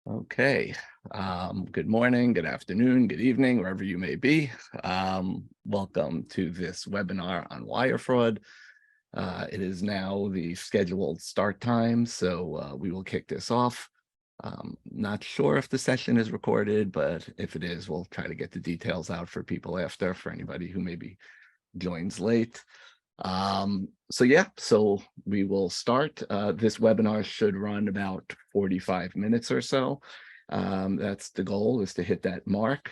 Okay. Good morning, good afternoon, good evening, wherever you may be. Welcome to this webinar on wire fraud. It is now the scheduled start time, so we will kick this off. Not sure if the session is recorded, but if it is, we'll try to get the details out for people after, for anybody who maybe joins late. So we will start. This webinar should run about 45 minutes or so. That's the goal, is to hit that mark.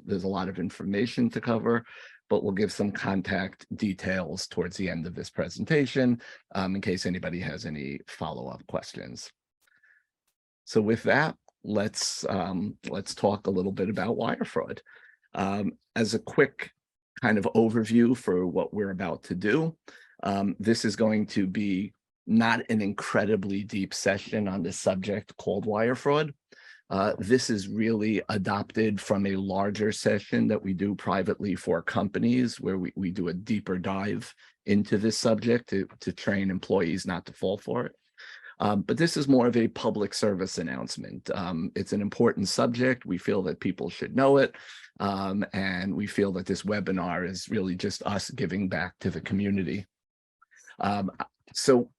There's a lot of information to cover, but we'll give some contact details towards the end of this presentation in case anybody has any follow-up questions. So with that, let's talk a little bit about wire fraud. As a quick kind of overview for what we're about to do, this is going to be not an incredibly deep session on the subject called wire fraud. This is really adopted from a larger session that we do privately for companies, where we do a deeper dive into this subject to train employees not to fall for it. But this is more of a public service announcement. It's an important subject. We feel that people should know it. And we feel that this webinar is really just us giving back to the community. So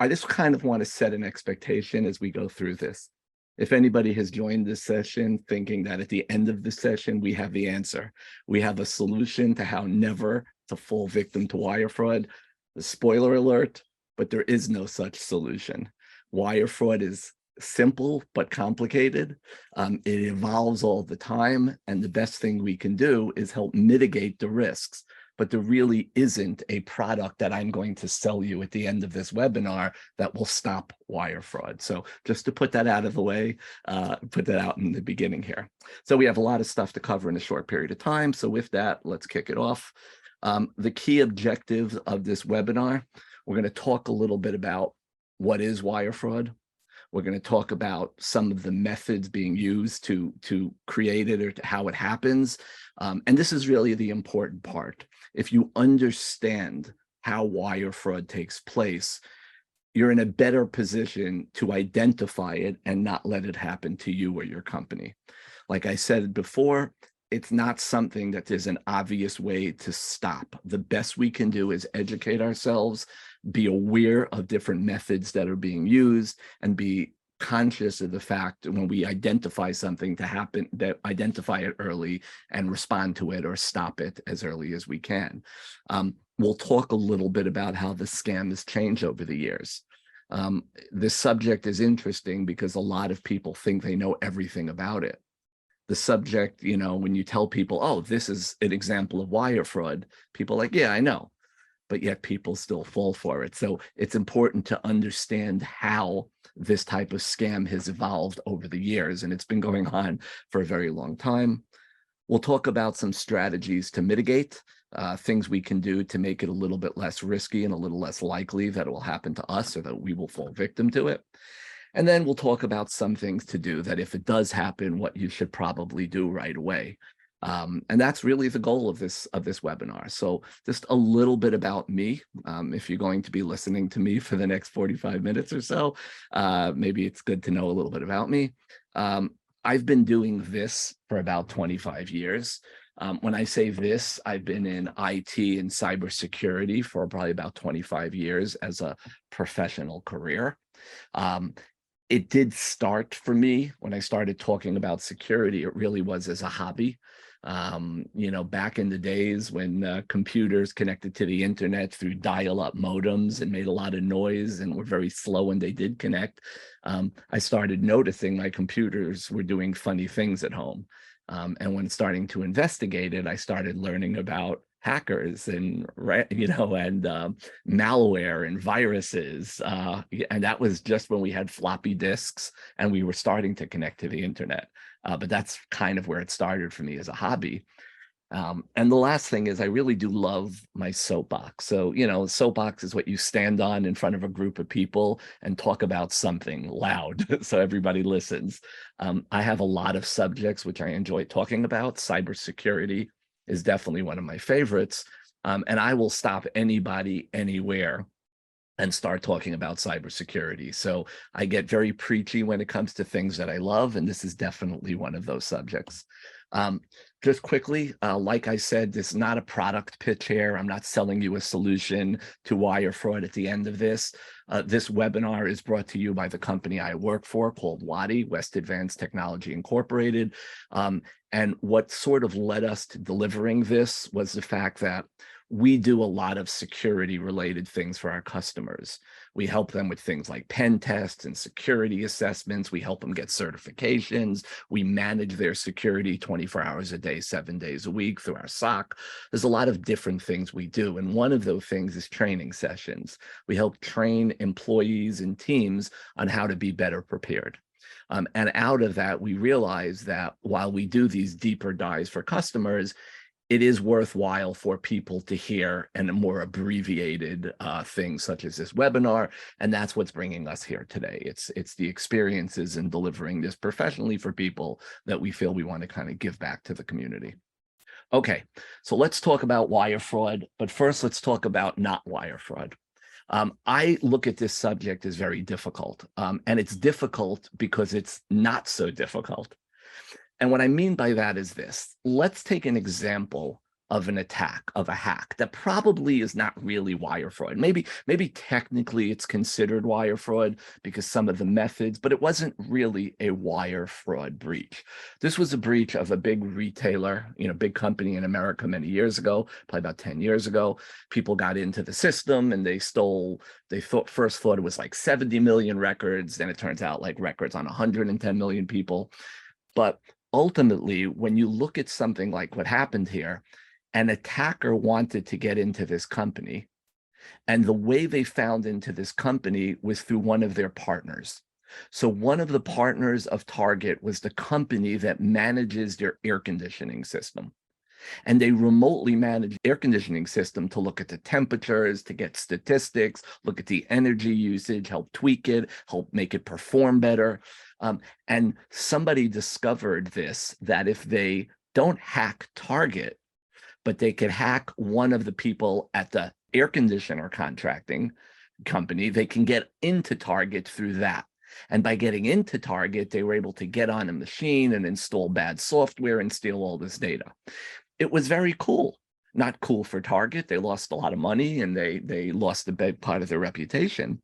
I just kind of want to set an expectation as we go through this. If anybody has joined this session thinking that at the end of the session, we have the answer, we have a solution to how never to fall victim to wire fraud, the spoiler alert, but there is no such solution. Wire fraud is simple but complicated. It evolves all the time, and the best thing we can do is help mitigate the risks. But there really isn't a product that I'm going to sell you at the end of this webinar that will stop wire fraud. So just to put that out of the way, put that out in the beginning here. So we have a lot of stuff to cover in a short period of time. So with that, let's kick it off. The key objectives of this webinar: we're going to talk a little bit about what is wire fraud. We're going to talk about some of the methods being used to create it, or to how it happens. And this is really the important part. If you understand how wire fraud takes place, you're in a better position to identify it and not let it happen to you or your company. Like I said before, it's not something that there's an obvious way to stop. The best we can do is educate ourselves, be aware of different methods that are being used, and be conscious of the fact that when we identify something to happen, that identify it early and respond to it or stop it as early as we can. We'll talk a little bit about how the scam has changed over the years. This subject is interesting because a lot of people think they know everything about it. The subject, when you tell people, oh, this is an example of wire fraud, people are like, yeah, I know. But yet people still fall for it. So it's important to understand how this type of scam has evolved over the years, and it's been going on for a very long time. We'll talk about some strategies to mitigate, things we can do to make it a little bit less risky and a little less likely that it will happen to us or that we will fall victim to it. And then we'll talk about some things to do that if it does happen, what you should probably do right away. And that's really the goal of this webinar. So just a little bit about me. If you're going to be listening to me for the next 45 minutes or so, maybe it's good to know a little bit about me. I've been doing this for about 25 years. When I say this, I've been in IT and cybersecurity for probably about 25 years as a professional career. It did start for me when I started talking about security. It really was as a hobby. Back in the days when computers connected to the internet through dial-up modems and made a lot of noise and were very slow when they did connect, I started noticing my computers were doing funny things at home. And when starting to investigate it, I started learning about hackers and malware and viruses, and that was just when we had floppy disks and we were starting to connect to the internet. But that's kind of where it started for me as a hobby. And the last thing is I really do love my soapbox. So, soapbox is what you stand on in front of a group of people and talk about something loud so everybody listens. I have a lot of subjects which I enjoy talking about. Cybersecurity is definitely one of my favorites. And I will stop anybody anywhere and start talking about cybersecurity. So I get very preachy when it comes to things that I love, and this is definitely one of those subjects. Um, just quickly, like I said, this is not a product pitch here. I'm not selling you a solution to wire fraud at the end of this. This webinar is brought to you by the company I work for called WATI, West Advanced Technology Incorporated. And what sort of led us to delivering this was the fact that we do a lot of security related things for our customers. We help them with things like pen tests and security assessments. We help them get certifications. We manage their security 24 hours a day, 7 days a week through our SOC. There's a lot of different things we do. And one of those things is training sessions. We help train employees and teams on how to be better prepared. And out of that, we realize that while we do these deeper dives for customers, it is worthwhile for people to hear and a more abbreviated things such as this webinar. And that's what's bringing us here today. It's the experiences in delivering this professionally for people that we feel we want to kind of give back to the community. Okay, so let's talk about wire fraud. But first, let's talk about not wire fraud. I look at this subject as very difficult. And it's difficult because it's not so difficult. And what I mean by that is this. Let's take an example of an attack, of a hack that probably is not really wire fraud. Maybe technically it's considered wire fraud because some of the methods, but it wasn't really a wire fraud breach. This was a breach of a big retailer, big company in America many years ago, probably about 10 years ago. People got into the system and they first thought it was like 70 million records. Then it turns out like records on 110 million people. But ultimately, when you look at something like what happened here, an attacker wanted to get into this company, and the way they found into this company was through one of their partners. So one of the partners of Target was the company that manages their air conditioning system. And they remotely manage the air conditioning system to look at the temperatures, to get statistics, look at the energy usage, help tweak it, help make it perform better. And somebody discovered this, that if they don't hack Target, but they could hack one of the people at the air conditioner contracting company, they can get into Target through that. And by getting into Target, they were able to get on a machine and install bad software and steal all this data. It was very cool. Not cool for Target. They lost a lot of money and they lost a big part of their reputation.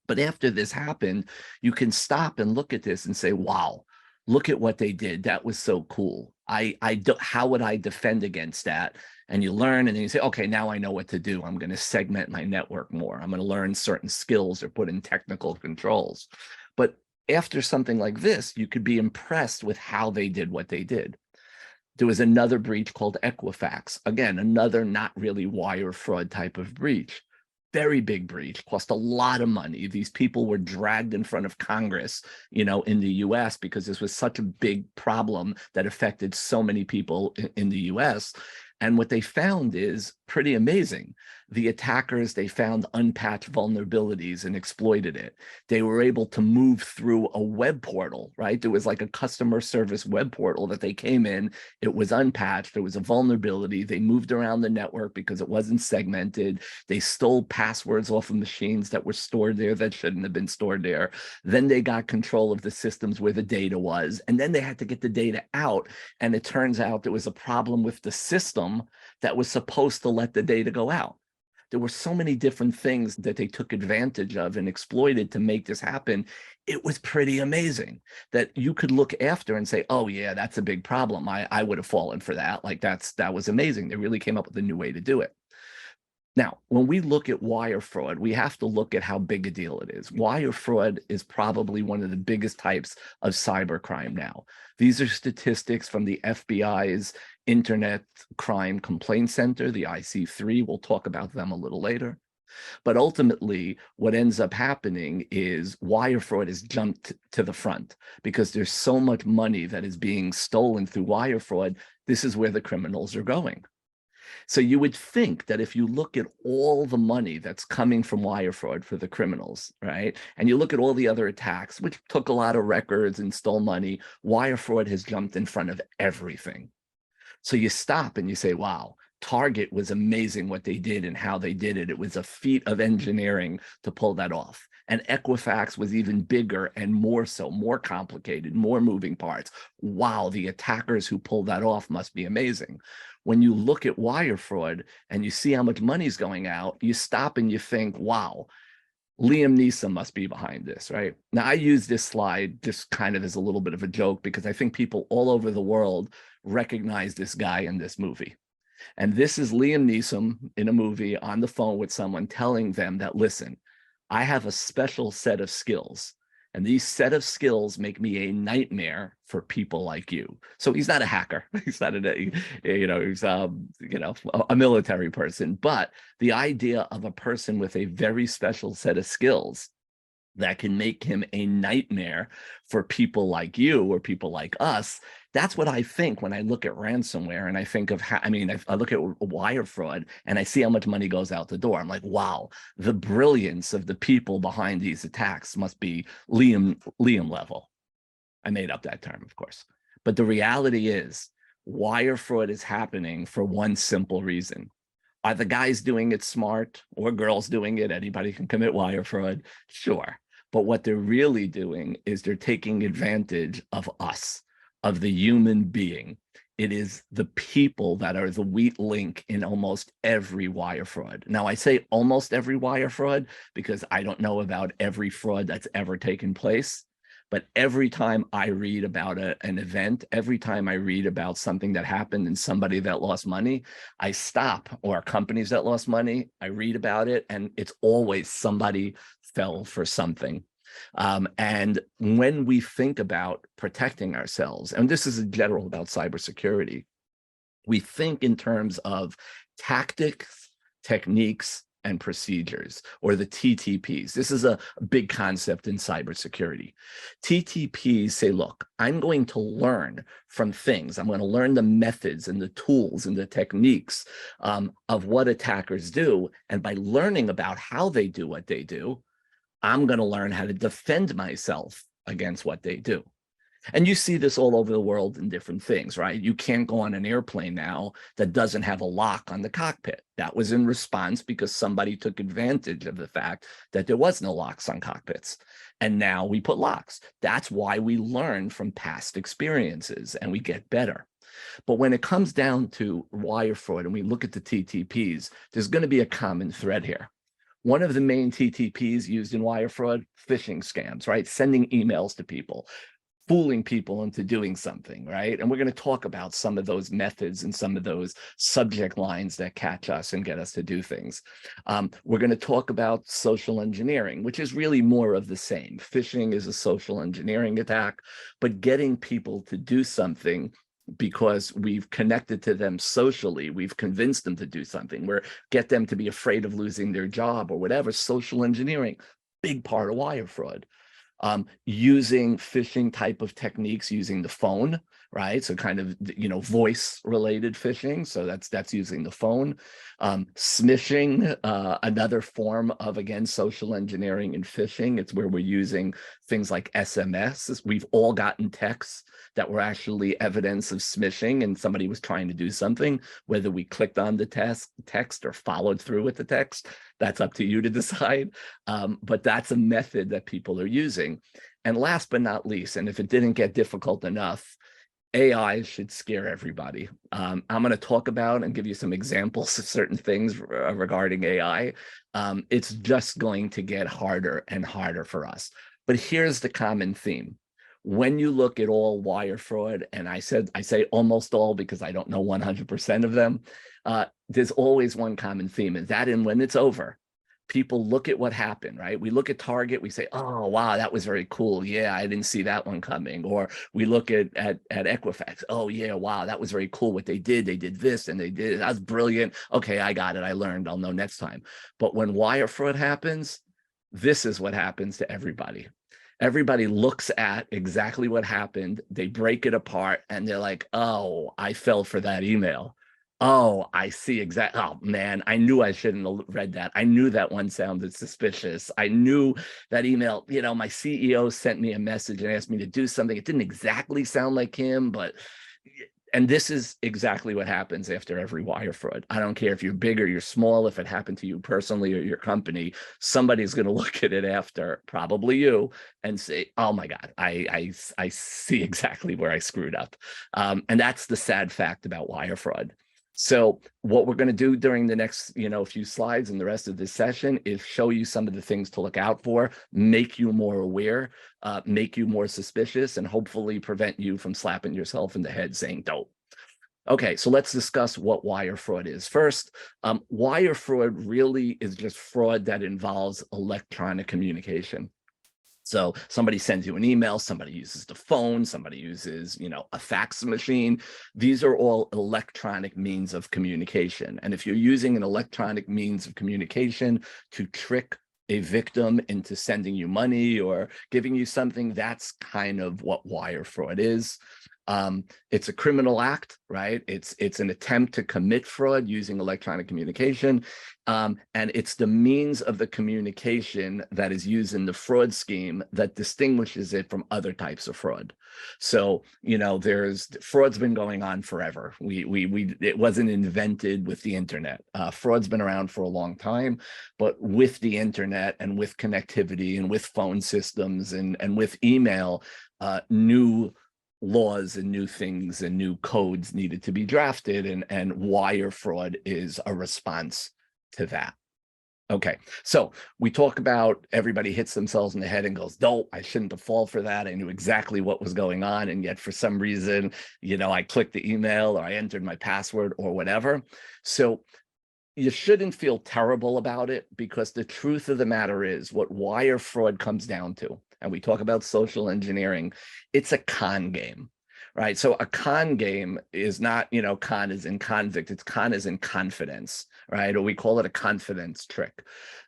But after this happened, you can stop and look at this and say, wow, look at what they did. That was so cool. How would I defend against that? And you learn, and then you say, okay, now I know what to do. I'm going to segment my network more. I'm going to learn certain skills or put in technical controls. But after something like this, you could be impressed with how they did what they did. There was another breach called Equifax. Again, another not really wire fraud type of breach. Very big breach, cost a lot of money. These people were dragged in front of Congress, in the US because this was such a big problem that affected so many people in the US. And what they found is pretty amazing. The attackers, they found unpatched vulnerabilities and exploited it. They were able to move through a web portal, right? There was like a customer service web portal that they came in. It was unpatched. There was a vulnerability. They moved around the network because it wasn't segmented. They stole passwords off of machines that were stored there that shouldn't have been stored there. Then they got control of the systems where the data was. And then they had to get the data out. And it turns out there was a problem with the system that was supposed to let the data go out. There were so many different things that they took advantage of and exploited to make this happen. It was pretty amazing that you could look after and say, oh yeah, that's a big problem. I would have fallen for that. Like that was amazing. They really came up with a new way to do it. Now, when we look at wire fraud, we have to look at how big a deal it is. Wire fraud is probably one of the biggest types of cybercrime now. These are statistics from the FBI's Internet Crime Complaint Center, the IC3. We'll talk about them a little later. But ultimately, what ends up happening is wire fraud has jumped to the front because there's so much money that is being stolen through wire fraud. This is where the criminals are going. So you would think that if you look at all the money that's coming from wire fraud for the criminals, right? And you look at all the other attacks, which took a lot of records and stole money, wire fraud has jumped in front of everything. So you stop and you say, wow, Target was amazing what they did and how they did it. It was a feat of engineering to pull that off. And Equifax was even bigger and more so, more complicated, more moving parts. Wow, the attackers who pulled that off must be amazing. When you look at wire fraud and you see how much money's going out, you stop and you think, wow, Liam Neeson must be behind this, right? Now, I use this slide just kind of as a little bit of a joke because I think people all over the world recognize this guy in this movie. And this is Liam Neeson in a movie on the phone with someone telling them that, listen, I have a special set of skills. And these set of skills make me a nightmare for people like you. So he's not a hacker. He's not he's a military person. But the idea of a person with a very special set of skills that can make him a nightmare for people like you or people like us. That's what I think when I look at ransomware and I think of how, I look at wire fraud and I see how much money goes out the door. I'm like, wow, the brilliance of the people behind these attacks must be Liam level. I made up that term, of course. But the reality is wire fraud is happening for one simple reason. Are the guys doing it smart or girls doing it? Anybody can commit wire fraud, sure. But what they're really doing is they're taking advantage of us, of the human being. It is the people that are the weak link in almost every wire fraud. Now, I say almost every wire fraud because I don't know about every fraud that's ever taken place. But every time I read about an event, every time I read about something that happened and somebody that lost money, I stop, or companies that lost money, I read about it, and it's always somebody fell for something. And when we think about protecting ourselves, and this is in general about cybersecurity, we think in terms of tactics, techniques, and procedures, or the TTPs. This is a big concept in cybersecurity. TTPs say, look, I'm going to learn from things. I'm going to learn the methods and the tools and the techniques of what attackers do. And by learning about how they do what they do, I'm going to learn how to defend myself against what they do. And you see this all over the world in different things, right? You can't go on an airplane now that doesn't have a lock on the cockpit. That was in response because somebody took advantage of the fact that there was no locks on cockpits. And now we put locks. That's why we learn from past experiences and we get better. But when it comes down to wire fraud and we look at the TTPs, there's going to be a common thread here. One of the main TTPs used in wire fraud, phishing scams, right? Sending emails to people, fooling people into doing something, right? And we're going to talk about some of those methods and some of those subject lines that catch us and get us to do things. We're going to talk about social engineering, which is really more of the same. Phishing is a social engineering attack, but getting people to do something because we've connected to them socially, we've convinced them to do something, we're get them to be afraid of losing their job or whatever. Social engineering, big part of wire fraud. Using phishing type of techniques using the phone, right? So kind of, voice related phishing. So that's using the phone. Smishing, another form of, again, social engineering and phishing. It's where we're using things like SMS. We've all gotten texts that were actually evidence of smishing and somebody was trying to do something, whether we clicked on the text or followed through with the text. That's up to you to decide. But that's a method that people are using. And last but not least, and if it didn't get difficult enough, AI should scare everybody. I'm going to talk about and give you some examples of certain things regarding AI. It's just going to get harder and harder for us. But here's the common theme. When you look at all wire fraud, and I say almost all because I don't know 100% of them, there's always one common theme, and that when it's over, people look at what happened, right? We look at Target, we say, oh, wow, that was very cool. Yeah, I didn't see that one coming. Or we look at Equifax. Oh, yeah, wow, that was very cool what they did. They did this and they did, that was brilliant. Okay, I got it. I learned. I'll know next time. But when wire fraud happens, this is what happens to everybody. Everybody looks at exactly what happened. They break it apart and they're like, oh, I fell for that email. Oh, I see exactly. Oh, man, I knew I shouldn't have read that. I knew that one sounded suspicious. I knew that email, my CEO sent me a message and asked me to do something. It didn't exactly sound like him, but And this is exactly what happens after every wire fraud. I don't care if you're big or you're small, if it happened to you personally or your company, somebody's going to look at it after, probably you, and say, oh my God, I see exactly where I screwed up. And that's the sad fact about wire fraud. So what we're going to do during the next, few slides and the rest of this session is show you some of the things to look out for, make you more aware, make you more suspicious, and hopefully prevent you from slapping yourself in the head saying, don't. Okay, so let's discuss what wire fraud is. First, wire fraud really is just fraud that involves electronic communication. So somebody sends you an email, somebody uses the phone, somebody uses, a fax machine. These are all electronic means of communication. And if you're using an electronic means of communication to trick a victim into sending you money or giving you something, that's kind of what wire fraud is. It's a criminal act, right? It's an attempt to commit fraud using electronic communication. And it's the means of the communication that is used in the fraud scheme that distinguishes it from other types of fraud. So, fraud's been going on forever. It wasn't invented with the internet. Fraud's been around for a long time, but with the internet and with connectivity and with phone systems and with email, new laws and new things and new codes needed to be drafted, and wire fraud is a response to that. Okay, so we talk about everybody hits themselves in the head and goes, no, I shouldn't have fallen for that. I knew exactly what was going on. And yet for some reason, I clicked the email or I entered my password or whatever. So you shouldn't feel terrible about it, because the truth of the matter is what wire fraud comes down to, and we talk about social engineering, it's a con game, right? So a con game is not, con as in convict, it's con as in confidence, right? Or we call it a confidence trick.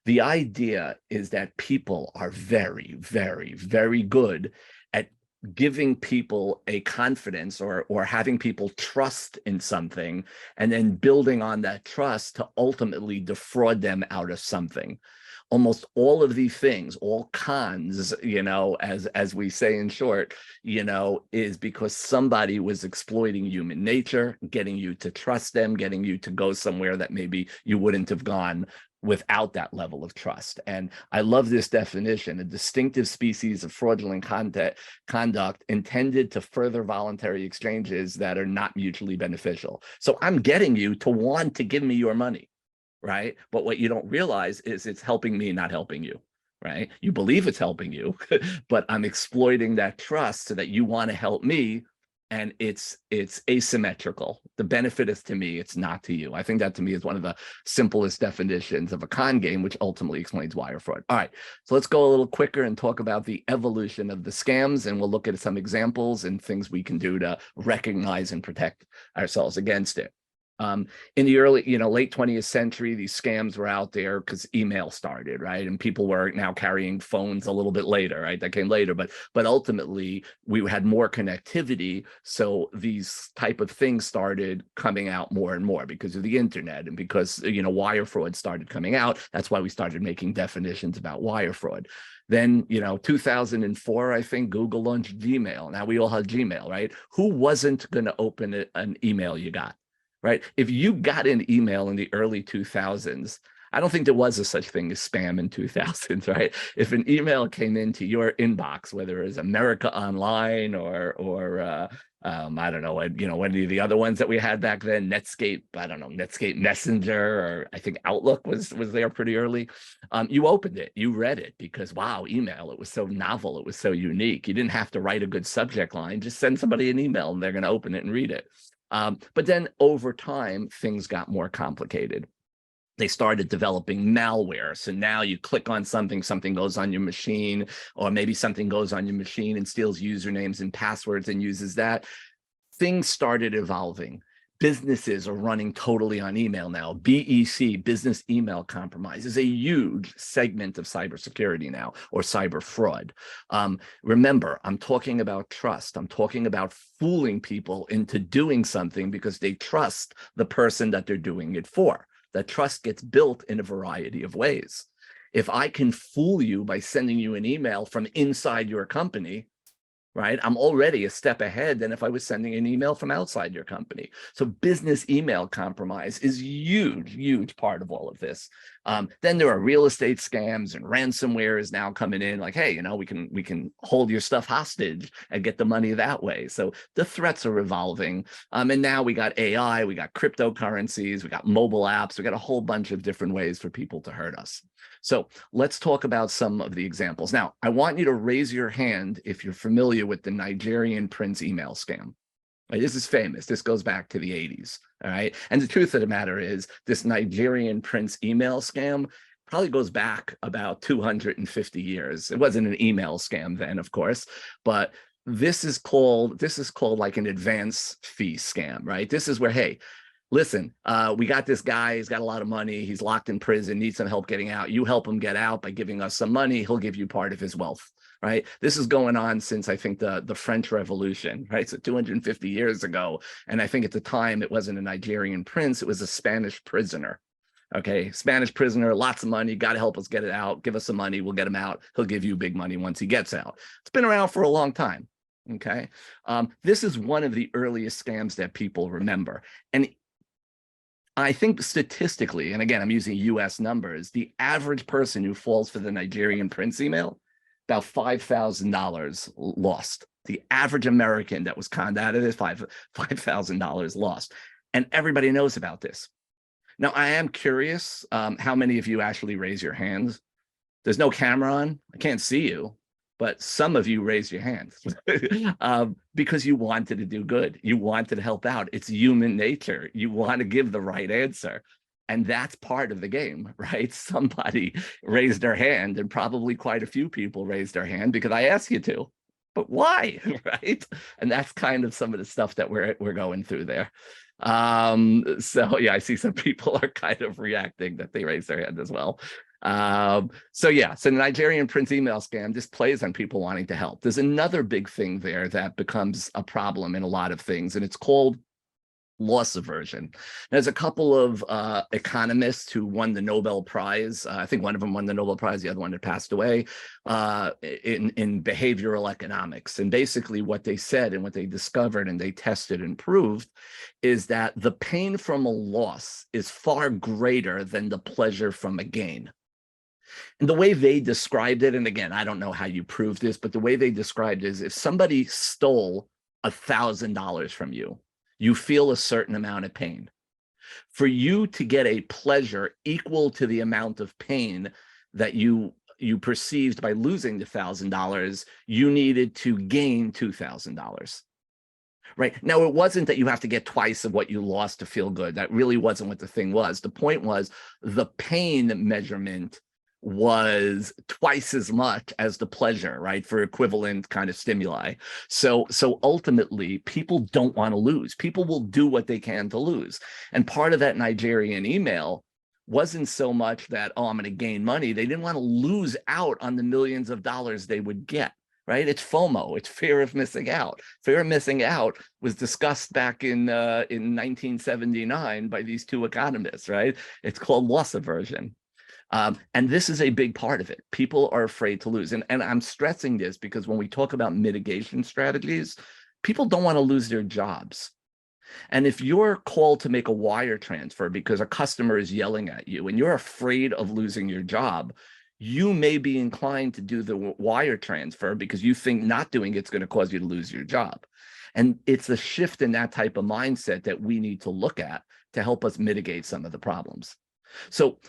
The idea is that people are very, very, very good at giving people a confidence or having people trust in something, and then building on that trust to ultimately defraud them out of something. Almost all of these things, all cons, as we say in short, is because somebody was exploiting human nature, getting you to trust them, getting you to go somewhere that maybe you wouldn't have gone without that level of trust. And I love this definition: a distinctive species of fraudulent conduct intended to further voluntary exchanges that are not mutually beneficial. So I'm getting you to want to give me your money, right? But what you don't realize is it's helping me, not helping you, right? You believe it's helping you, but I'm exploiting that trust so that you want to help me. And it's asymmetrical. The benefit is to me, it's not to you. I think that to me is one of the simplest definitions of a con game, which ultimately explains wire fraud. All right, so let's go a little quicker and talk about the evolution of the scams, and we'll look at some examples and things we can do to recognize and protect ourselves against it. In the early, late 20th century, these scams were out there because email started, right? And people were now carrying phones a little bit later, right? That came later, but ultimately we had more connectivity. So these type of things started coming out more and more because of the internet, and because, wire fraud started coming out. That's why we started making definitions about wire fraud. Then, 2004, I think Google launched Gmail. Now we all have Gmail, right? Who wasn't going to open an email you got? Right? If you got an email in the early 2000s, I don't think there was a such thing as spam in 2000s, right? If an email came into your inbox, whether it was America Online or I don't know, one of the other ones that we had back then, Netscape, I don't know, Netscape Messenger, or I think Outlook was there pretty early. You opened it, you read it, because wow, email, it was so novel, it was so unique. You didn't have to write a good subject line, just send somebody an email and they're going to open it and read it. But then over time, things got more complicated. They started developing malware. So now you click on something, something goes on your machine, or maybe something goes on your machine and steals usernames and passwords and uses that. Things started evolving. Businesses are running totally on email now. BEC, business email compromise, is a huge segment of cybersecurity now, or cyber fraud. Remember, I'm talking about trust. I'm talking about fooling people into doing something because they trust the person that they're doing it for. That trust gets built in a variety of ways. If I can fool you by sending you an email from inside your company, right? I'm already a step ahead than if I was sending an email from outside your company. So business email compromise is huge, huge part of all of this. Then there are real estate scams, and ransomware is now coming in like, hey, we can hold your stuff hostage and get the money that way. So the threats are evolving. And now we got AI, we got cryptocurrencies, we got mobile apps, we got a whole bunch of different ways for people to hurt us. So let's talk about some of the examples. Now, I want you to raise your hand if you're familiar with the Nigerian prince email scam. Right, this is famous. This goes back to the 80s. All right. And the truth of the matter is, this Nigerian prince email scam probably goes back about 250 years. It wasn't an email scam then, of course, but this is called like an advance fee scam, right? This is where, hey, listen, we got this guy, he's got a lot of money, he's locked in prison, needs some help getting out. You help him get out by giving us some money, he'll give you part of his wealth, right? This is going on since, I think, the French Revolution, right? So 250 years ago. And I think at the time, it wasn't a Nigerian prince, it was a Spanish prisoner. Okay, Spanish prisoner, lots of money, got to help us get it out, give us some money, we'll get him out, he'll give you big money once he gets out. It's been around for a long time, okay? This is one of the earliest scams that people remember. And I think statistically, and again, I'm using US numbers, the average person who falls for the Nigerian prince email, about $5,000 lost. The average American that was conned out of this, $5,000 lost. And everybody knows about this. Now, I am curious how many of you actually raise your hands. There's no camera on. I can't see you, but some of you raise your hands because you wanted to do good. You wanted to help out. It's human nature. You want to give the right answer. And that's part of the game, right? Somebody raised their hand, and probably quite a few people raised their hand because I asked you to. But why, right? And that's kind of some of the stuff that we're going through there. So yeah, I see some people are kind of reacting that they raise their hand as well. So the Nigerian prince email scam, this plays on people wanting to help. There's another big thing there that becomes a problem in a lot of things, and it's called loss aversion. There's a couple of economists who won the Nobel Prize. I think one of them won the Nobel Prize, the other one had passed away, in behavioral economics. And basically what they said and what they discovered and they tested and proved is that the pain from a loss is far greater than the pleasure from a gain. And the way they described it, and again, I don't know how you prove this, but the way they described it is, if somebody stole $1,000 from you, you feel a certain amount of pain. For you to get a pleasure equal to the amount of pain that you perceived by losing the $1,000, you needed to gain $2,000. Right? Now, it wasn't that you have to get twice of what you lost to feel good. That really wasn't what the thing was. The point was the pain measurement was twice as much as the pleasure, right, for equivalent kind of stimuli. So ultimately, people don't want to lose. People will do what they can to lose. And part of that Nigerian email wasn't so much that, oh, I'm going to gain money. They didn't want to lose out on the millions of dollars they would get. Right? It's FOMO. It's fear of missing out. Fear of missing out was discussed back in 1979 by these two economists, right? It's called loss aversion. And this is a big part of it. People are afraid to lose. And I'm stressing this because when we talk about mitigation strategies, people don't want to lose their jobs. And if you're called to make a wire transfer because a customer is yelling at you and you're afraid of losing your job, you may be inclined to do the wire transfer because you think not doing it's going to cause you to lose your job. And it's a shift in that type of mindset that we need to look at to help us mitigate some of the problems. So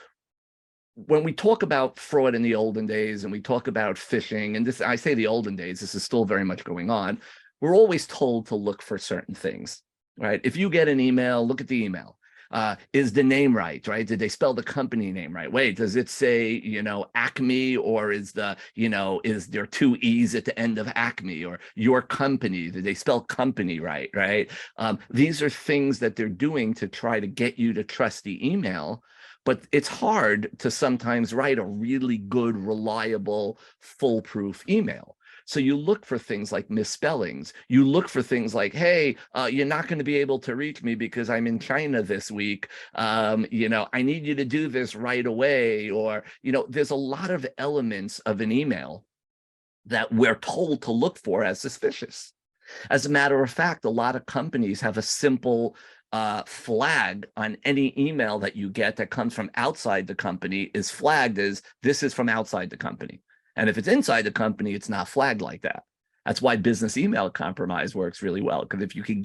when we talk about fraud in the olden days and we talk about phishing, and this, I say the olden days, this is still very much going on, we're always told to look for certain things, right? If you get an email, look at the email. Is the name right? Did they spell the company name right? Wait, does it say, Acme, or is is there two E's at the end of Acme, or your company? Did they spell company right? These are things that they're doing to try to get you to trust the email. But it's hard to sometimes write a really good, reliable, foolproof email. So you look for things like misspellings. You look for things like, hey, you're not going to be able to reach me because I'm in China this week. I need you to do this right away. Or, there's a lot of elements of an email that we're told to look for as suspicious. As a matter of fact, a lot of companies have a simple flag on any email that you get that comes from outside the company is flagged as this is from outside the company. And if it's inside the company, it's not flagged like that. That's why business email compromise works really well, because if you can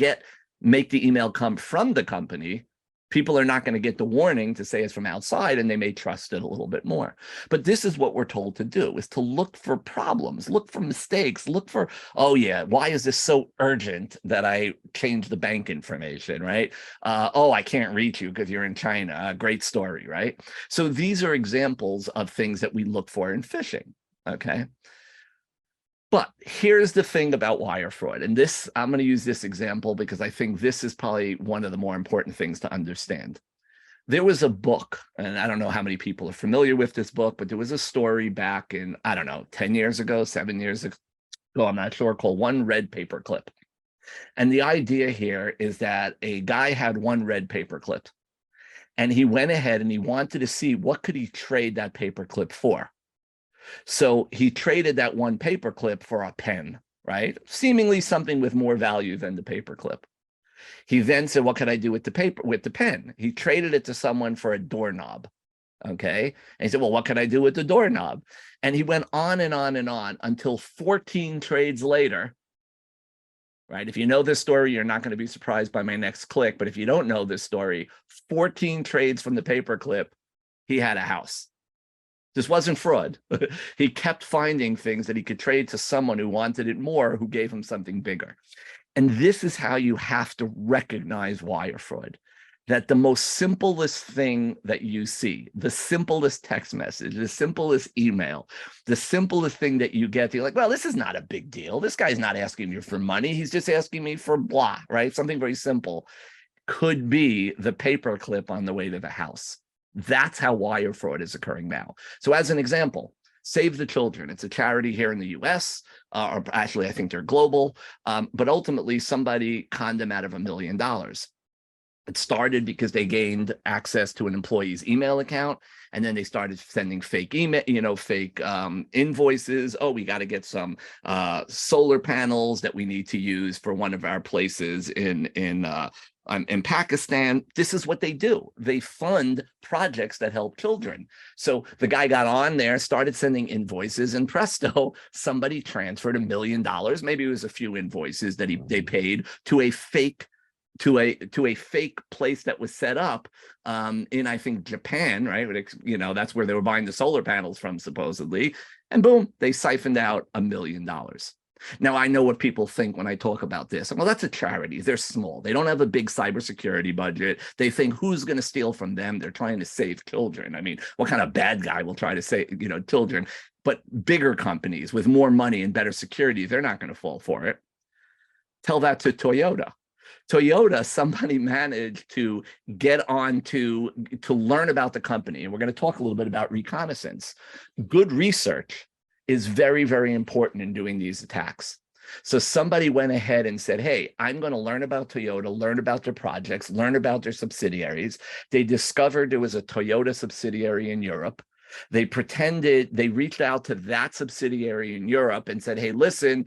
make the email come from the company, people are not going to get the warning to say it's from outside, and they may trust it a little bit more. But this is what we're told to do, is to look for problems, look for mistakes, look for, oh yeah, why is this so urgent that I change the bank information, right? Oh, I can't reach you because you're in China. Great story, right? So these are examples of things that we look for in phishing, okay? But here's the thing about wire fraud. And this, I'm going to use this example because I think this is probably one of the more important things to understand. There was a book, and I don't know how many people are familiar with this book, but there was a story back in, I don't know, 10 years ago, 7 years ago, I'm not sure, called One Red Paperclip. And the idea here is that a guy had one red paperclip, and he went ahead and he wanted to see what could he trade that paperclip for. So he traded that one paperclip for a pen, right? Seemingly something with more value than the paperclip. He then said, what can I do with the pen? He traded it to someone for a doorknob. Okay. And he said, well, what can I do with the doorknob? And he went on and on and on until 14 trades later. Right. If you know this story, you're not going to be surprised by my next click. But if you don't know this story, 14 trades from the paperclip, he had a house. This wasn't fraud. He kept finding things that he could trade to someone who wanted it more, who gave him something bigger. And this is how you have to recognize wire fraud, that the most simplest thing that you see, the simplest text message, the simplest email, the simplest thing that you get, you're like, well, this is not a big deal. This guy's not asking me for money. He's just asking me for blah, right? Something very simple could be the paperclip on the way to the house. That's how wire fraud is occurring now. So as an example, Save the Children. It's a charity here in the US, or actually I think they're global, but ultimately somebody conned them out of $1 million. It started because they gained access to an employee's email account, and then they started sending fake email, fake invoices. Oh, we got to get some solar panels that we need to use for one of our places in Pakistan. This is what they do. They fund projects that help children. So the guy got on there, started sending invoices, and presto, somebody transferred $1 million. Maybe it was a few invoices that they paid to a fake place that was set up in, I think, Japan, right? That's where they were buying the solar panels from, supposedly. And boom, they siphoned out $1 million. Now, I know what people think when I talk about this. Well, that's a charity. They're small. They don't have a big cybersecurity budget. They think, who's going to steal from them? They're trying to save children. I mean, what kind of bad guy will try to save, children? But bigger companies with more money and better security, they're not going to fall for it. Tell that to Toyota. Somebody managed to get on to learn about the company. And we're going to talk a little bit about reconnaissance. Good research is very, very important in doing these attacks. So somebody went ahead and said, hey, I'm going to learn about Toyota, learn about their projects, learn about their subsidiaries. They discovered there was a Toyota subsidiary in Europe. They reached out to that subsidiary in Europe and said, hey, listen,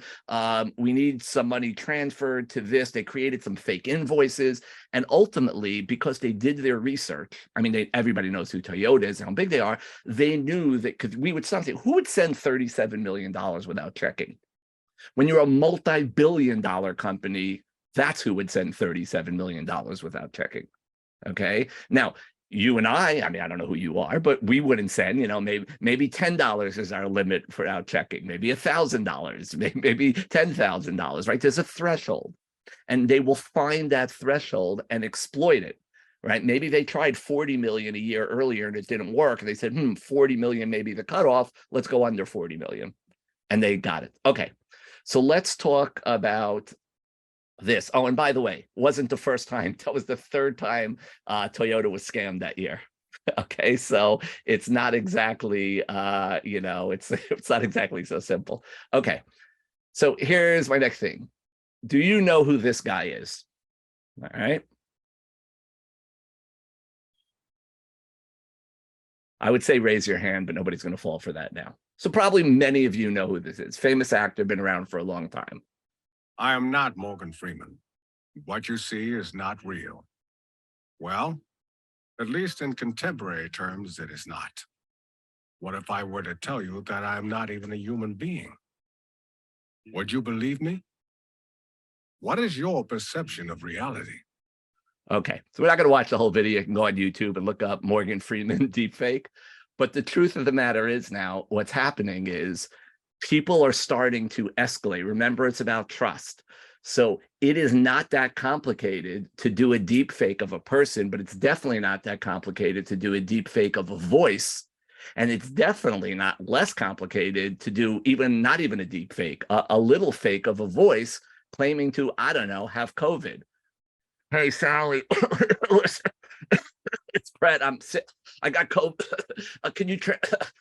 we need some money transferred to this. They created some fake invoices. And ultimately, because they did their research, I mean, everybody knows who Toyota is and how big they are. They knew that, because we would something, who would send $37 million without checking? When you're a multi-billion-dollar company, that's who would send $37 million without checking. Okay. Now, you and I mean, I don't know who you are, but we wouldn't send, maybe $10 is our limit for out checking, maybe $1,000, maybe $10,000, right? There's a threshold, and they will find that threshold and exploit it, right? Maybe they tried 40 million a year earlier and it didn't work. And they said, 40 million may be the cutoff. Let's go under 40 million. And they got it. Okay. So let's talk about this. Oh, and by the way, wasn't the first time. That was the third time Toyota was scammed that year. Okay, so it's not exactly, it's not exactly so simple. Okay, so here's my next thing. Do you know who this guy is? All right. I would say raise your hand, but nobody's going to fall for that now. So probably many of you know who this is. Famous actor, been around for a long time. I am not Morgan Freeman. What you see is not real. Well, at least in contemporary terms, it is not. What if I were to tell you that I am not even a human being? Would you believe me? What is your perception of reality? Okay, so we're not going to watch the whole video. You can go on YouTube and look up Morgan Freeman deepfake. But the truth of the matter is now what's happening is people are starting to escalate. Remember, it's about trust. So it is not that complicated to do a deep fake of a person, but it's definitely not that complicated to do a deep fake of a voice. And it's definitely not less complicated to do not even a deep fake, a little fake of a voice claiming to, I don't know, have COVID. Hey, Sally, it's Brett. I'm sick. I got COVID. Can you,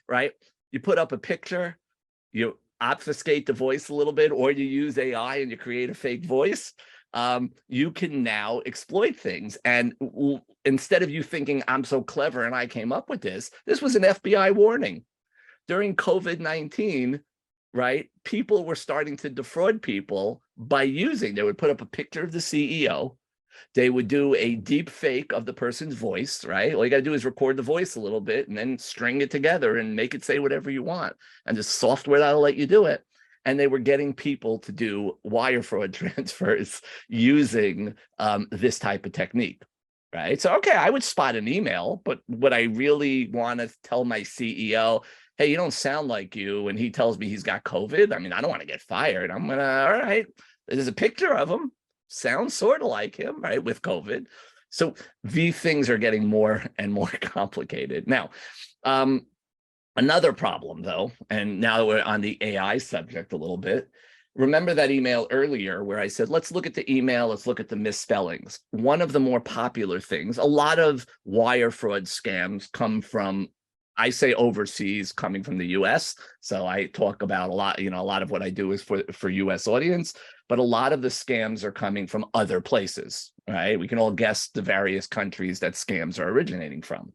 right? You put up a picture, you obfuscate the voice a little bit, or you use AI and you create a fake voice. You can now exploit things. And instead of you thinking I'm so clever and I came up with this was an FBI warning. During COVID-19, right, people were starting to defraud people by they would put up a picture of the CEO. They would do a deep fake of the person's voice, right? All you got to do is record the voice a little bit and then string it together and make it say whatever you want. And there's software that'll let you do it. And they were getting people to do wire fraud transfers using this type of technique, right? So, okay, I would spot an email, but would I really want to tell my CEO, hey, you don't sound like you, and he tells me he's got COVID? I mean, I don't want to get fired. I'm going to, all right, there's a picture of him. Sounds sort of like him, right, with COVID. So these things are getting more and more complicated. Now, another problem, though, and now we're on the AI subject a little bit. Remember that email earlier where I said, let's look at the email, let's look at the misspellings. One of the more popular things, a lot of wire fraud scams come from, I say overseas, coming from the US. So I talk about a lot of what I do is for US audience, but a lot of the scams are coming from other places, right? We can all guess the various countries that scams are originating from.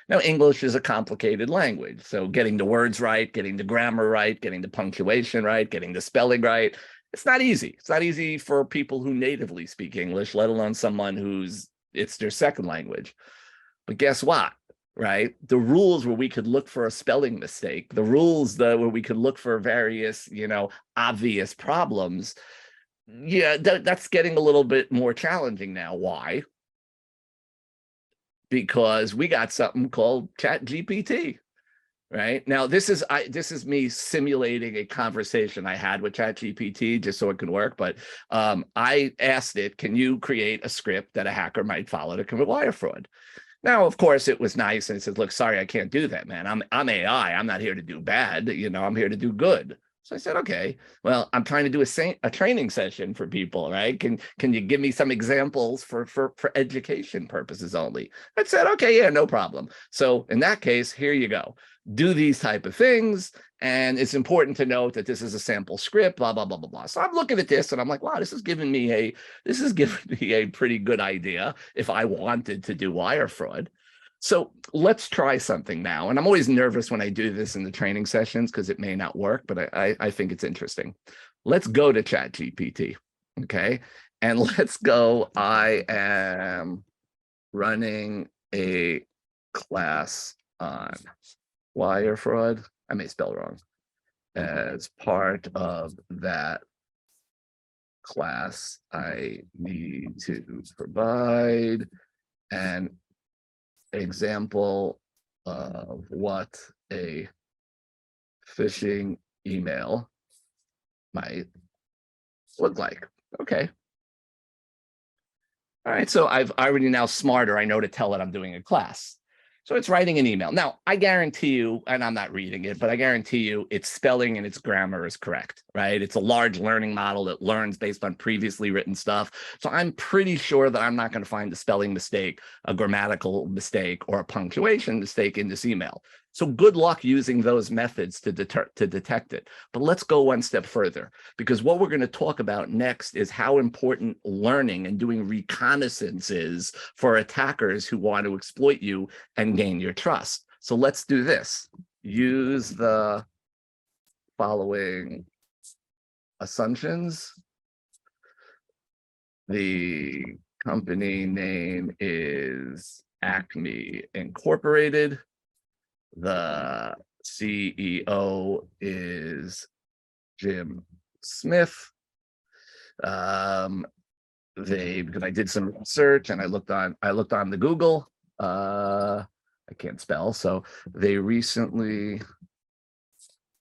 Now, English is a complicated language. So getting the words right, getting the grammar right, getting the punctuation right, getting the spelling right, it's not easy. It's not easy for people who natively speak English, let alone someone it's their second language. But guess what? Right? The rules where we could look for a spelling mistake, the rules where we could look for various, obvious problems, that's getting a little bit more challenging now. Why? Because we got something called ChatGPT, right? Now, this is me simulating a conversation I had with ChatGPT just so it can work. But I asked it, can you create a script that a hacker might follow to commit wire fraud? Now, of course, it was nice, and it said, look, sorry, I can't do that, man. I'm AI. I'm not here to do bad. I'm here to do good. So I said, okay, well, I'm trying to do a training session for people, right? Can you give me some examples for education purposes only? I said, okay, yeah, no problem. So in that case, here you go. Do these type of things. And it's important to note that this is a sample script, blah, blah, blah, blah, blah. So I'm looking at this and I'm like, wow, this is giving me a pretty good idea if I wanted to do wire fraud. So let's try something now. And I'm always nervous when I do this in the training sessions because it may not work, but I think it's interesting. Let's go to ChatGPT, okay? And let's go, I am running a class on wire fraud. I may spell wrong. As part of that class, I need to provide an example of what a phishing email might look like. Okay. All right, so I've already now smarter. I know to tell it I'm doing a class. So it's writing an email. Now, I guarantee you, and I'm not reading it, but I guarantee you its spelling and its grammar is correct, right? It's a large learning model that learns based on previously written stuff. So I'm pretty sure that I'm not going to find a spelling mistake, a grammatical mistake, or a punctuation mistake in this email. So good luck using those methods to detect it. But let's go one step further, because what we're going to talk about next is how important learning and doing reconnaissance is for attackers who want to exploit you and gain your trust. So let's do this. Use the following assumptions. The company name is Acme Incorporated. The CEO is Jim Smith. Because I did some research and I looked on the Google. I can't spell, so they recently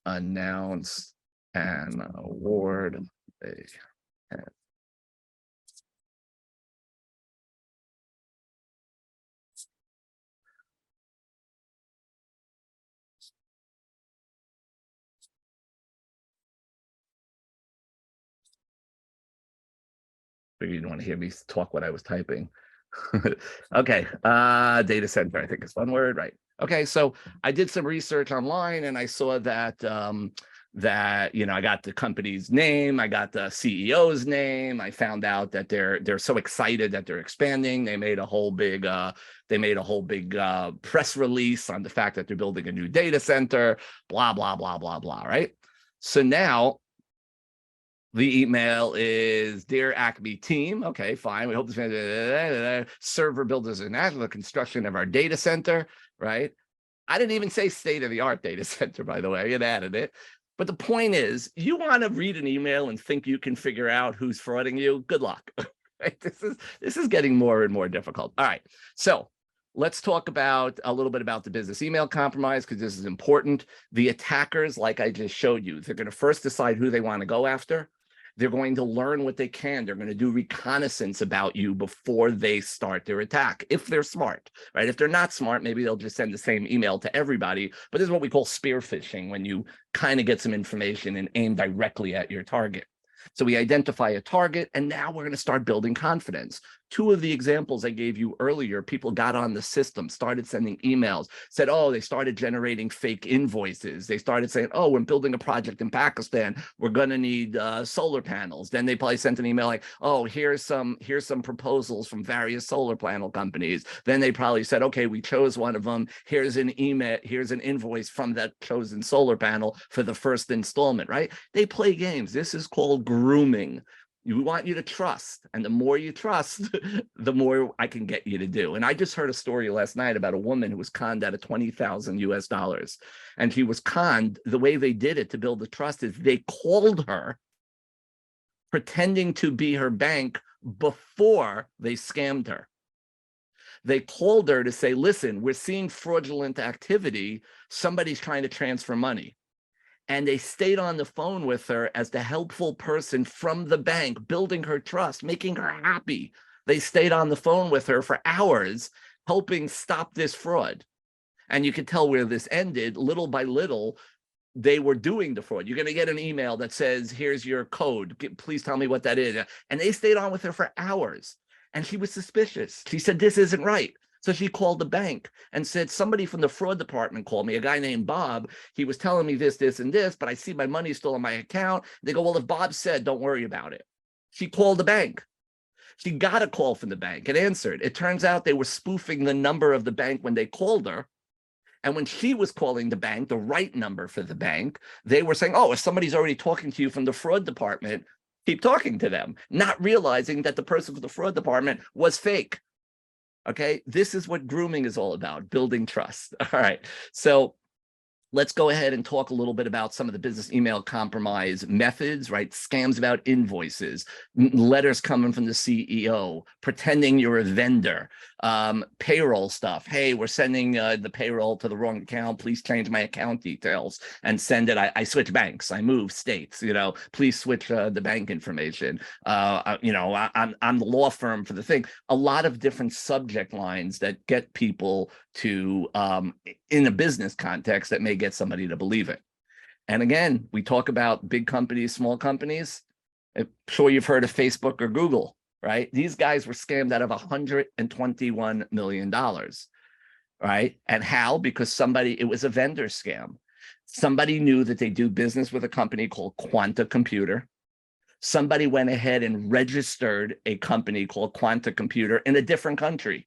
announced an award. You didn't want to hear me talk what I was typing. Okay, data center, I think is one word, right? Okay, so I did some research online and I saw that that I got the company's name, I got the CEO's name. I found out that they're so excited that they're expanding. They made a whole big press release on the fact that they're building a new data center, blah blah blah blah blah, right? So now the email is, Dear Acme team. Okay, fine. We hope this server builders international, the construction of our data center, right? I didn't even say state-of-the-art data center, by the way, and added it. But the point is, you want to read an email and think you can figure out who's frauding you? Good luck. Right? This is getting more and more difficult. All right. So let's talk about a little bit about the business email compromise, because this is important. The attackers, like I just showed you, they're going to first decide who they want to go after. They're going to learn what they can. They're going to do reconnaissance about you before they start their attack, if they're smart, right? If they're not smart, maybe they'll just send the same email to everybody. But this is what we call spear phishing, when you kind of get some information and aim directly at your target. So we identify a target, and now we're going to start building confidence. Two of the examples I gave you earlier, people got on the system, started sending emails, said, oh, they started generating fake invoices. They started saying, oh, we're building a project in Pakistan. We're going to need solar panels. Then they probably sent an email like, oh, here's some proposals from various solar panel companies. Then they probably said, okay, we chose one of them. Here's an email. Here's an invoice from that chosen solar panel for the first installment, right? They play games. This is called grooming. We want you to trust, and the more you trust, the more I can get you to do. And I just heard a story last night about a woman who was conned out of $20,000 US, and she was conned. The way they did it to build the trust is they called her, pretending to be her bank, before they scammed her. They called her to say, listen, we're seeing fraudulent activity. Somebody's trying to transfer money. And they stayed on the phone with her as the helpful person from the bank, building her trust, making her happy. They stayed on the phone with her for hours, helping stop this fraud. And you can tell where this ended. Little by little, they were doing the fraud. You're going to get an email that says, here's your code. Please tell me what that is. And they stayed on with her for hours. And she was suspicious. She said, this isn't right. So she called the bank and said, somebody from the fraud department called me, a guy named Bob. He was telling me this, this, and this, but I see my money's still in my account. They go, well, if Bob said, don't worry about it. She called the bank. She got a call from the bank and answered. It turns out they were spoofing the number of the bank when they called her. And when she was calling the bank, the right number for the bank, they were saying, oh, if somebody's already talking to you from the fraud department, keep talking to them, not realizing that the person from the fraud department was fake. Okay, this is what grooming is all about, building trust. All right, so let's go ahead and talk a little bit about some of the business email compromise methods, right? Scams about invoices, letters coming from the CEO, pretending you're a vendor, payroll stuff. Hey, we're sending the payroll to the wrong account. Please change my account details and send it. I switch banks. I move states. Please switch the bank information. I'm the law firm for the thing. A lot of different subject lines that get people to, in a business context, that may get somebody to believe it. And again, we talk about big companies, small companies. I'm sure you've heard of Facebook or Google, right? These guys were scammed out of $121 million, right? And how? Because it was a vendor scam. Somebody knew that they do business with a company called Quanta Computer. Somebody went ahead and registered a company called Quanta Computer in a different country.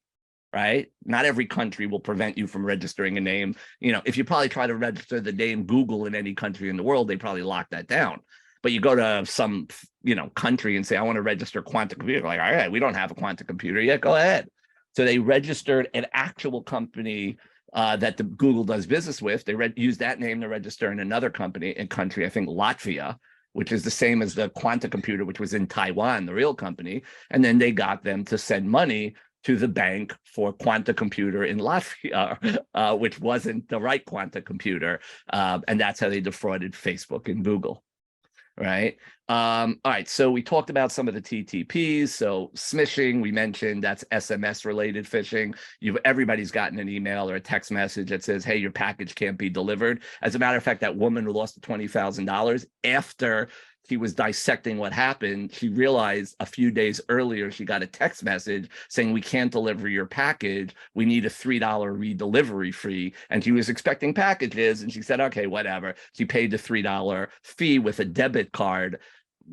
right? Not every country will prevent you from registering a name. You know, if you probably try to register the name Google in any country in the world, they probably lock that down. But you go to some, you know, country and say, I want to register quantum computer. Like, all right, we don't have a quantum computer yet. Go ahead. So they registered an actual company that the Google does business with. They use that name to register in another country, I think Latvia, which is the same as the quantum computer, which was in Taiwan, the real company. And then they got them to send money to the bank for quantum computer in Latvia, which wasn't the right quantum computer. And that's how they defrauded Facebook and Google. Right. All right. So we talked about some of the TTPs. So smishing, we mentioned that's SMS related phishing. Everybody's gotten an email or a text message that says, hey, your package can't be delivered. As a matter of fact, that woman who lost the $20,000 after she was dissecting what happened, she realized a few days earlier she got a text message saying, we can't deliver your package. We need a $3 redelivery fee. And she was expecting packages. And she said, okay, whatever. She paid the $3 fee with a debit card.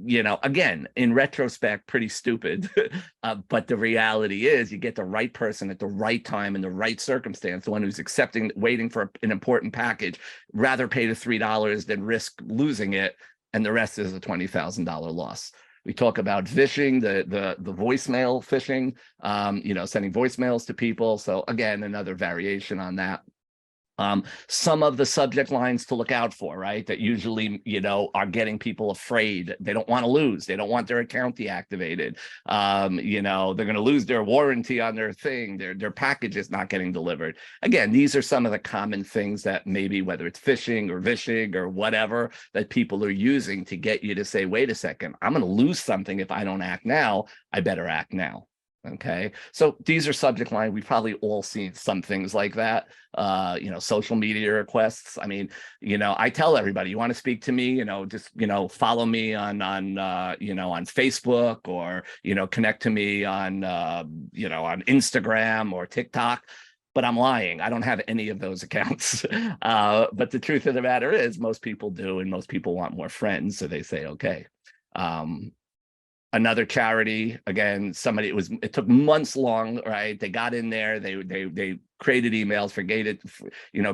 You know, again, in retrospect, pretty stupid. But the reality is you get the right person at the right time in the right circumstance, the one who's waiting for an important package, rather pay the $3 than risk losing it. And the rest is a $20,000 loss. We talk about phishing, the voicemail phishing, you know, sending voicemails to people. So again, another variation on that. Some of the subject lines to look out for, right? That usually, you know, are getting people afraid. They don't want to lose. They don't want their account deactivated. You know, they're going to lose their warranty on their thing. Their package is not getting delivered. Again, these are some of the common things that maybe, whether it's phishing or vishing or whatever, that people are using to get you to say, wait a second, I'm going to lose something if I don't act now. I better act now. Okay, so these are subject line. We've probably all seen some things like that. You know, social media requests. I mean, you know, I tell everybody, you want to speak to me, you know, just, you know, follow me on you know, on Facebook, or, you know, connect to me on, you know, on Instagram or TikTok. But I'm lying. I don't have any of those accounts. But the truth of the matter is most people do, and most people want more friends. So they say, okay. Another charity, again, it took months long, right? They got in there, they created emails,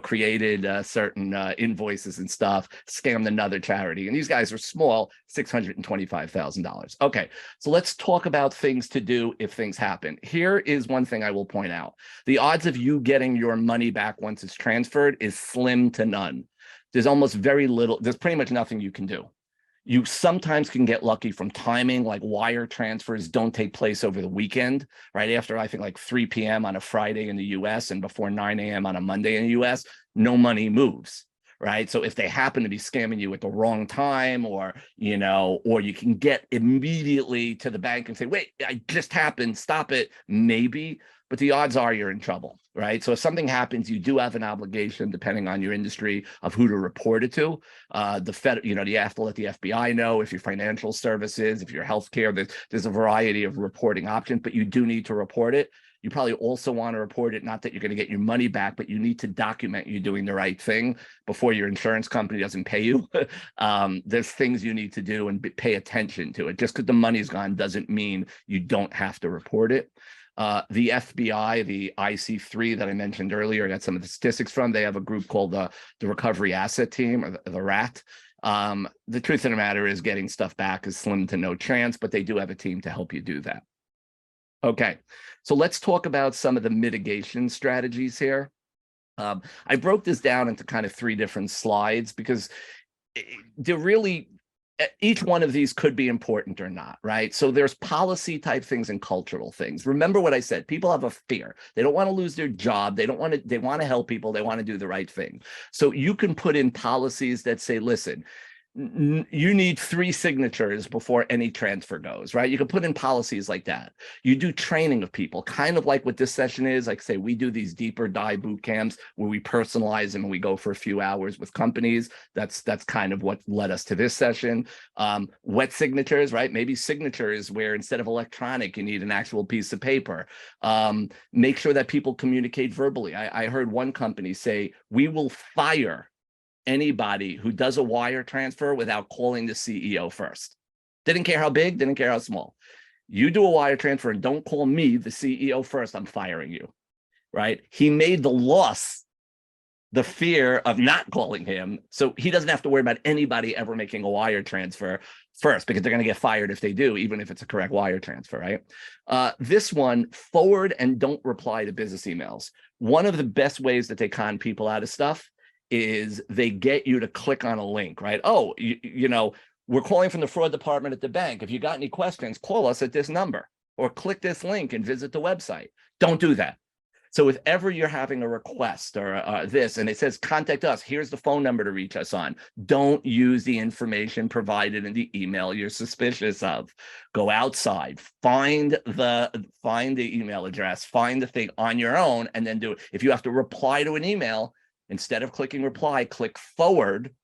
created certain invoices and stuff, scammed another charity. And these guys are small, $625,000. Okay, so let's talk about things to do if things happen. Here is one thing I will point out. The odds of you getting your money back once it's transferred is slim to none. There's almost very little, there's pretty much nothing you can do. You sometimes can get lucky from timing, like wire transfers don't take place over the weekend, right? After, I think, like 3 p.m. on a Friday in the US and before 9 a.m. on a Monday in the US, no money moves, right? So if they happen to be scamming you at the wrong time, or, you know, or you can get immediately to the bank and say, wait, it just happened, stop it, maybe. But the odds are you're in trouble, right? So if something happens, you do have an obligation, depending on your industry, of who to report it to. The Fed, you know, you have to let the FBI know. If you're financial services, if you're healthcare, there's a variety of reporting options, but you do need to report it. You probably also want to report it, not that you're going to get your money back, but you need to document you doing the right thing before your insurance company doesn't pay you. There's things you need to do and pay attention to it. Just because the money's gone doesn't mean you don't have to report it. The FBI, the IC3 that I mentioned earlier, I got some of the statistics from. They have a group called the Recovery Asset Team, or the RAT. The truth of the matter is getting stuff back is slim to no chance, but they do have a team to help you do that. Okay, so let's talk about some of the mitigation strategies here. I broke this down into kind of 3 different slides because they're really, each one of these could be important or not, right? So there's policy type things and cultural things. Remember what I said, people have a fear. They don't want to lose their job. They want to help people. They want to do the right thing. So you can put in policies that say, listen, you need 3 signatures before any transfer goes, right? You can put in policies like that. You do training of people, kind of like what this session is. Like, say, we do these deeper dive boot camps where we personalize them and we go for a few hours with companies. That's kind of what led us to this session. Wet signatures, right? Maybe signatures where instead of electronic, you need an actual piece of paper. Make sure that people communicate verbally. I heard one company say, we will fire anybody who does a wire transfer without calling the CEO first. Didn't care how big, didn't care how small. You do a wire transfer and don't call me, the CEO, first, I'm firing you. right? He made the loss the fear of not calling him. So he doesn't have to worry about anybody ever making a wire transfer first, because they're going to get fired if they do, even if it's a correct wire transfer, right? This one, forward and don't reply to business emails. One of the best ways that they con people out of stuff is they get you to click on a link, right? Oh, you know, we're calling from the fraud department at the bank. If you got any questions, call us at this number or click this link and visit the website. Don't do that. So if ever you're having a request or this, and it says contact us, here's the phone number to reach us on. Don't use the information provided in the email you're suspicious of. Go outside, find the email address, find the thing on your own, and then do it. If you have to reply to an email, instead of clicking reply, click forward,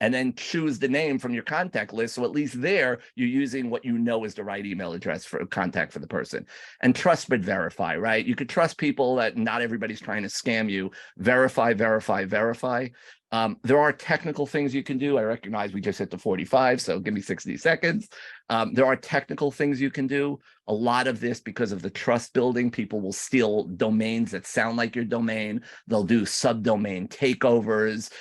and then choose the name from your contact list. So at least there, you're using what you know is the right email address for contact for the person. And trust but verify, right? You could trust people that not everybody's trying to scam you. Verify, verify, verify. There are technical things you can do. I recognize we just hit the 45, so give me 60 seconds. There are technical things you can do. A lot of this, because of the trust building, people will steal domains that sound like your domain. They'll do subdomain takeovers.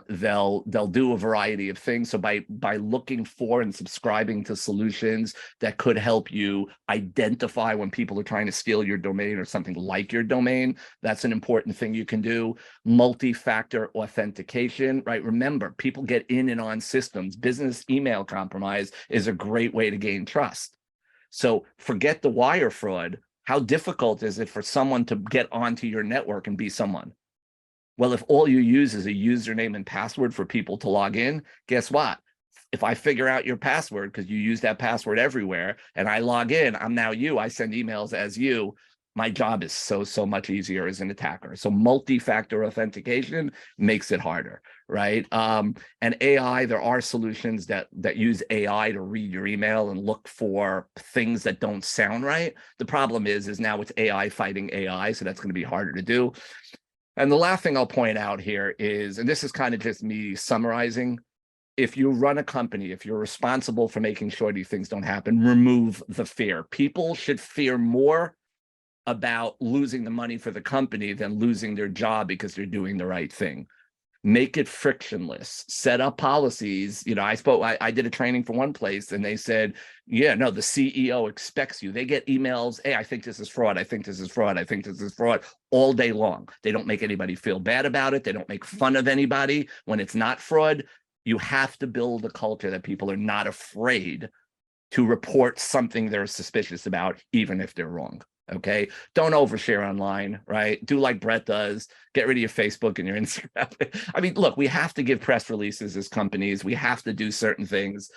They'll do a variety of things. So by looking for and subscribing to solutions that could help you identify when people are trying to steal your domain or something like your domain, that's an important thing you can do. Multi-factor authentication, right? Remember, people get in and on systems. Business email compromise is a great way to gain trust. So forget the wire fraud. How difficult is it for someone to get onto your network and be someone? Well, if all you use is a username and password for people to log in, guess what? If I figure out your password, because you use that password everywhere, and I log in, I'm now you, I send emails as you, my job is so much easier as an attacker. So multi-factor authentication makes it harder, right? And AI, there are solutions that use AI to read your email and look for things that don't sound right. The problem is now it's AI fighting AI, so that's going to be harder to do. And the last thing I'll point out here is, and this is kind of just me summarizing, if you run a company, if you're responsible for making sure these things don't happen, remove the fear. People should fear more about losing the money for the company than losing their job because they're doing the right thing. Make it frictionless, set up policies. You know, I did a training for one place and they said, yeah, no, the CEO expects you. They get emails, hey, I think this is fraud. I think this is fraud. I think this is fraud all day long. They don't make anybody feel bad about it. They don't make fun of anybody when it's not fraud. You have to build a culture that people are not afraid to report something they're suspicious about, even if they're wrong. Okay, don't overshare online, right? Do like Brett does. Get rid of your Facebook and your Instagram. I mean, look, we have to give press releases as companies. We have to do certain things.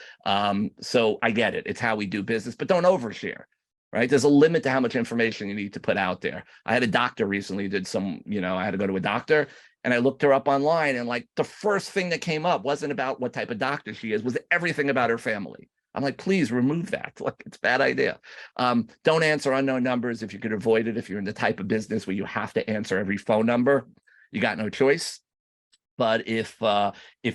So I get it. It's how we do business, but don't overshare, right? There's a limit to how much information you need to put out there. I had a doctor recently did some, you know, I had to go to a doctor and I looked her up online and like the first thing that came up wasn't about what type of doctor she is, was everything about her family. I'm like, please remove that. Like, it's a bad idea. Don't answer unknown numbers if you could avoid it. If you're in the type of business where you have to answer every phone number, you got no choice. But if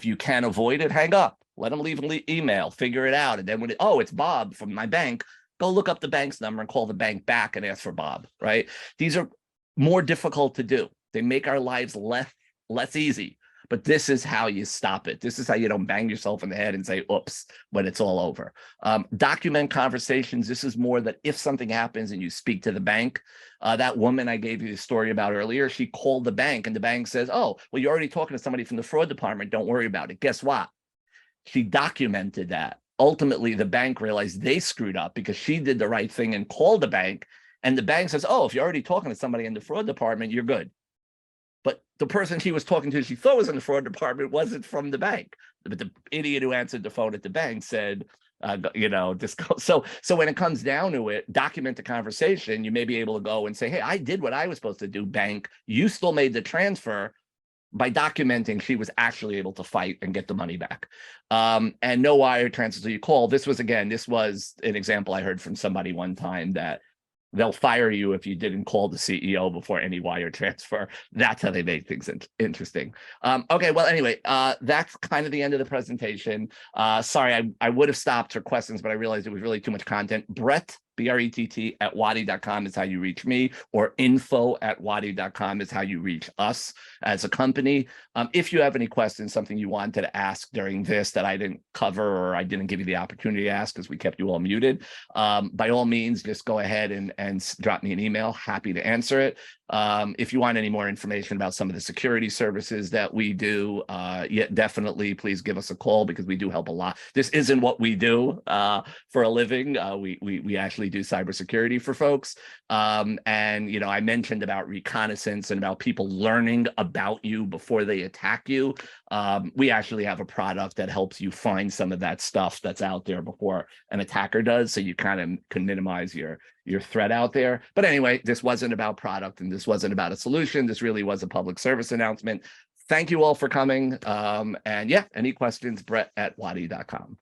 you can avoid it, hang up. Let them leave an email, figure it out. And then when it's Bob from my bank, go look up the bank's number and call the bank back and ask for Bob, right? These are more difficult to do. They make our lives less easy. But this is how you stop it. This is how you don't bang yourself in the head and say, oops, when it's all over. Document conversations. This is more that if something happens and you speak to the bank, that woman I gave you the story about earlier, she called the bank and the bank says, oh, well, you're already talking to somebody from the fraud department. Don't worry about it. Guess what? She documented that. Ultimately, the bank realized they screwed up because she did the right thing and called the bank. And the bank says, oh, if you're already talking to somebody in the fraud department, you're good. But the person she was talking to, she thought was in the fraud department, wasn't from the bank. But the idiot who answered the phone at the bank said, you know, this. So when it comes down to it, document the conversation. You may be able to go and say, hey, I did what I was supposed to do, bank. You still made the transfer. By documenting, she was actually able to fight and get the money back. And no wire transfer till you call. This was an example I heard from somebody one time that they'll fire you if you didn't call the CEO before any wire transfer. That's how they make things interesting. Okay, well, anyway, that's kind of the end of the presentation. Sorry, I would have stopped for questions, but I realized it was really too much content. Brett BRETT at WATI.com is how you reach me, or info@WATI.com is how you reach us as a company. If you have any questions, something you wanted to ask during this that I didn't cover or I didn't give you the opportunity to ask because we kept you all muted, by all means, just go ahead and drop me an email. Happy to answer it. If you want any more information about some of the security services that we do, yeah, definitely please give us a call, because we do help a lot. This isn't what we do for a living. We actually do cybersecurity for folks. And you know, I mentioned about reconnaissance and about people learning about you before they attack you. We actually have a product that helps you find some of that stuff that's out there before an attacker does, so you kind of can minimize your threat out there. But anyway, this wasn't about product and this wasn't about a solution. This really was a public service announcement. Thank you all for coming. And yeah, any questions, Brett@wati.com.